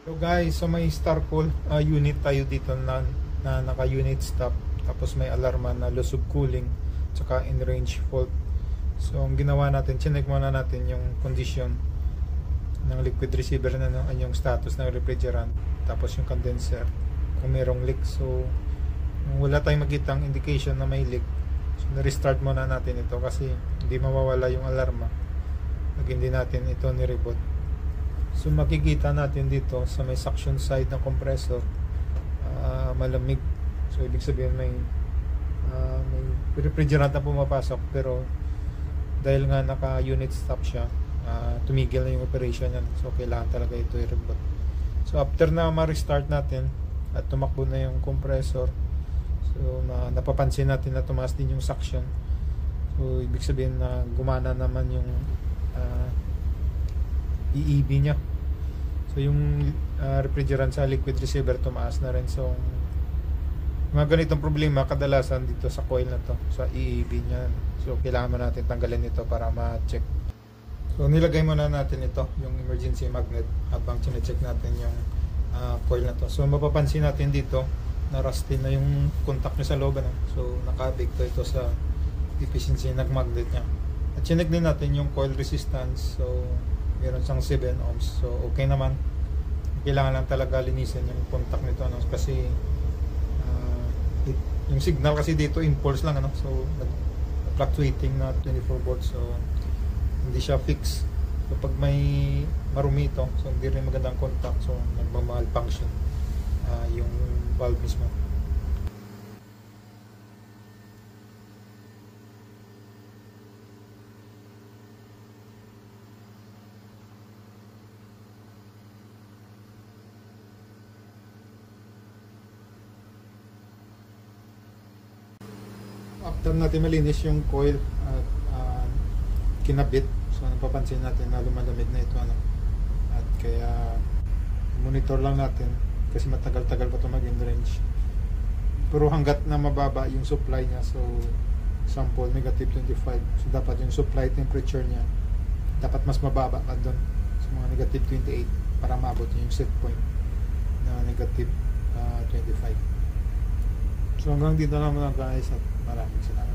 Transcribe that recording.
So guys, sa may Starcool unit tayo dito na naka-unit stop. Tapos may alarma na loss of cooling tsaka in range fault. So ang ginawa natin, chinek muna natin yung condition ng liquid receiver na yung status ng refrigerant. Tapos yung condenser kung merong leak. So wala tayong makitang indication na may leak. So na-restart muna natin ito kasi hindi mawawala yung alarma pag hindi natin ito ni-reboot. So makikita natin dito sa may suction side ng compressor malamig. So ibig sabihin may refrigerant na pumapasok, pero dahil nga naka unit stop siya, tumigil na yung operation yan. So kailangan talaga ito i-reboot. So after na ma-restart natin at tumakbo na yung compressor, so napapansin natin na tumaas din yung suction. So ibig sabihin na gumana naman yung EEB niya. So yung refrigerant sa liquid receiver tumaas na rin. So mga ganitong problema kadalasan dito sa coil na to, sa EEB niya. So kailangan mo natin tanggalin ito para ma-check. So nilagay muna natin ito, yung emergency magnet, habang chine-check natin yung coil na to. So mapapansin natin dito na rusty na yung contact niya sa loob. So nakabigto ito sa efficiency ng magnet niya. At chinek din natin yung coil resistance. So meron siyang 7 ohms. So okay naman. Kailangan lang talaga linisin yung contact nito, kasi yung signal kasi dito impulse lang, so fluctuating na 24 volts. So hindi siya fix. So pag may marumi ito, so hindi rin magandang contact, so nagma-malfunction yung valve mismo. After natin malinis yung coil at kinabit, so napapansin natin na lumalamig na ito, at kaya monitor lang natin kasi matagal-tagal pa ito mag-in range. Pero hanggat na mababa yung supply niya, so example negative 25, so dapat yung supply temperature niya dapat mas mababa pa doon, so mga negative 28, para maabot yung set point na negative 25. So hanggang dito lang muna guys, at maraming salamat.